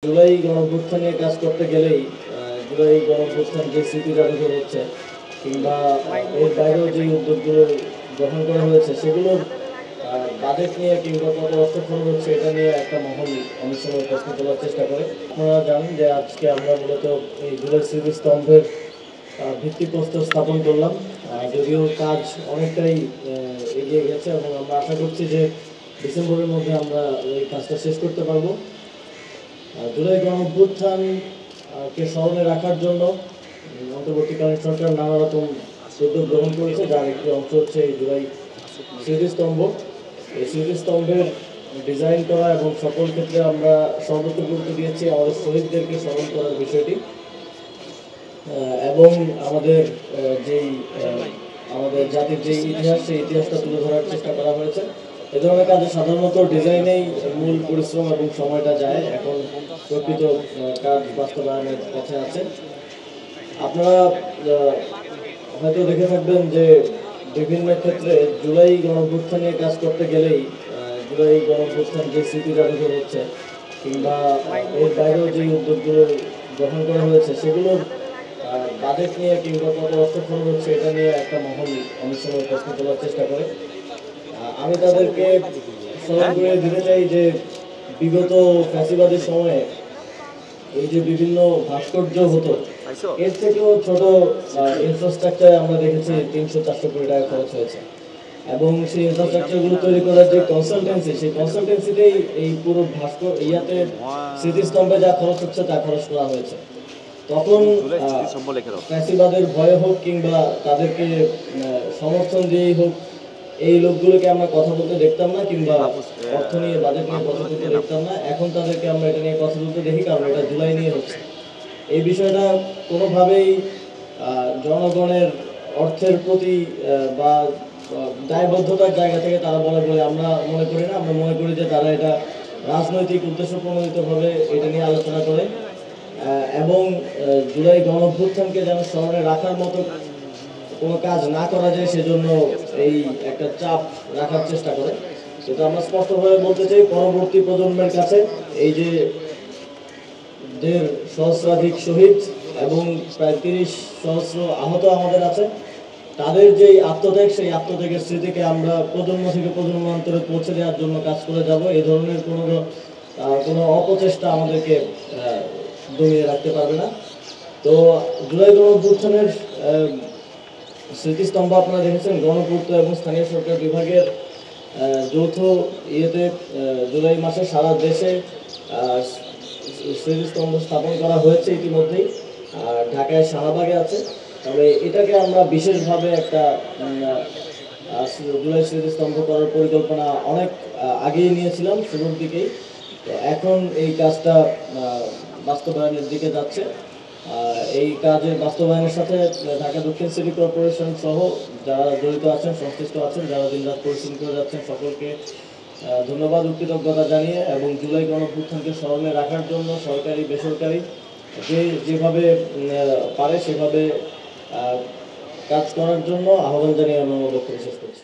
জুলাই গণঅভ্যুত্থান নিয়ে কাজ করতে গেলেই জুলাই গণঅভ্যুত্থান যে স্মৃতি জাদুঘর হচ্ছে কিংবা এর বাইরেও যে উদ্যোগগুলো গ্রহণ করা হয়েছে সেগুলোর বাজেট নিয়ে কিংবা কত অর্থ খরচ হচ্ছে এটা নিয়ে একটা মহল অনেক সময় প্রশ্ন তোলার চেষ্টা করে। আপনারা জানেন যে আজকে আমরা মূলত এই জুলাই স্মৃতিস্তম্ভের ভিত্তিপ্রস্তর স্থাপন করলাম। যদিও কাজ অনেকটাই এগিয়ে গেছে এবং আমরা আশা করছি যে ডিসেম্বরের মধ্যে আমরা এই কাজটা শেষ করতে পারবো। জুলাই গণঅভ্যুত্থান কে স্মরণে রাখার জন্য অন্তর্বর্তীকালীন সরকার নানা রকম উদ্যোগ গ্রহণ করেছে, যার একটি অংশ হচ্ছে এই জুলাই স্মৃতিস্তম্ভ। এই স্মৃতিস্তম্ভের ডিজাইন করা এবং সকল ক্ষেত্রে আমরা সর্বোচ্চ গুরুত্ব দিয়েছি আমাদের শহীদদেরকে স্মরণ করার বিষয়টি এবং আমাদের জাতির যে ইতিহাস সেই ইতিহাসটা তুলে ধরার চেষ্টা করা হয়েছে। এ ধরনের কাজে সাধারণত ডিজাইনেই মূল পরিশ্রম এবং সময়টা যায়, এখন প্রকৃত কাজ বাস্তবায়নের পথে আছে। আপনারা হয়তো দেখে থাকবেন যে বিভিন্ন ক্ষেত্রে জুলাই গণঅভ্যুত্থান নিয়ে কাজ করতে গেলেই জুলাই গণঅভ্যুত্থান যে স্মৃতি জাদুঘর হচ্ছে কিংবা এর বাইরেও যে উদ্যোগগুলো গ্রহণ করা হয়েছে সেগুলোর বাজেট নিয়ে কিংবা কত অর্থ খরচ হচ্ছে এটা নিয়ে একটা মহল অনেক সময় প্রশ্ন তোলার চেষ্টা করে। আমি তাদেরকে স্মরণ করে দিতে চাই যে বিগত ফ্যাসিবাদের সময়ে এই যে বিভিন্ন ভাস্কর্য হতো, এর থেকেও ছোট ইনফ্রাস্ট্রাকচার আমরা দেখেছি 300-400 কোটি টাকা খরচ হয়েছে এবং সেই ইনফ্রাস্ট্রাকচারগুলো তৈরি করার যে কনসালটেন্সি, সেই কনসালটেন্সিতেই এই পুরো স্মৃতিস্তম্ভে যা খরচ হচ্ছে তা খরচ করা হয়েছে। তখন ফ্যাসিবাদের ভয়ে হোক কিংবা তাদেরকে সমর্থন দিয়েই হোক, এই লোকগুলোকে আমরা কথা বলতে দেখতাম না কিংবা অর্থ নিয়ে বাজেট নিয়ে কথা বলতে দেখতাম না। এখন তাদেরকে আমরা এটা নিয়ে কথা বলতে দেখি, কারণ এটা জুলাই নিয়ে হচ্ছে। এই বিষয়টা কোনোভাবেই জনগণের অর্থের প্রতি বা দায়বদ্ধতার জায়গা থেকে তারা বলে বলে আমরা মনে করি না। আমরা মনে করি যে তারা এটা রাজনৈতিক উদ্দেশ্য প্রণোদিতভাবে এটা নিয়ে আলোচনা করে এবং জুলাই গণঅভ্যুত্থানকে যেন স্মরণে রাখার মতো কোনো কাজ না করা যায় সেজন্য এই একটা চাপ রাখার চেষ্টা করে। সেটা আমরা স্পষ্টভাবে বলতে চাই, পরবর্তী প্রজন্মের কাছে এই যে 1.5 সহস্রাধিক শহীদ এবং প্রায় 30 সহস্র আহত আমাদের আছে, তাদের যে আত্মত্যাগ, সেই আত্মত্যাগের স্মৃতিকে আমরা প্রজন্ম থেকে প্রজন্মান্তরে পৌঁছে দেওয়ার জন্য কাজ করে যাব। এই ধরনের কোনো অপচেষ্টা আমাদেরকে দমিয়ে রাখতে পারবে না। তো জুলাই গণঅভ্যুত্থানের স্মৃতিস্তম্ভ আপনারা দেখেছেন, গণপূর্ত এবং স্থানীয় সরকার বিভাগের যৌথ ইয়েতে জুলাই মাসে সারা দেশে স্মৃতিস্তম্ভ স্থাপন করা হয়েছে ইতিমধ্যেই। ঢাকায় শাহবাগে আছে, তবে এটাকে আমরা বিশেষভাবে একটা জুলাই স্মৃতিস্তম্ভ করার পরিকল্পনা অনেক আগেই নিয়েছিলাম, শুরুর দিকেই। তো এখন এই কাজটা বাস্তবায়নের দিকে যাচ্ছে। এই কাজের বাস্তবায়নের সাথে ঢাকা দক্ষিণ সিটি কর্পোরেশন সহ যারা জড়িত আছেন, সংশ্লিষ্ট আছেন, যারা দিনরাত পরিশ্রম করে যাচ্ছেন, সকলকে ধন্যবাদ ও কৃতজ্ঞতা জানিয়ে এবং জুলাই গণঅভ্যুত্থানকে স্মরণে রাখার জন্য সরকারি বেসরকারি যেভাবে পারে সেভাবে কাজ করার জন্য আহ্বান জানিয়ে আমি আমার বক্তব্য শেষ করছি।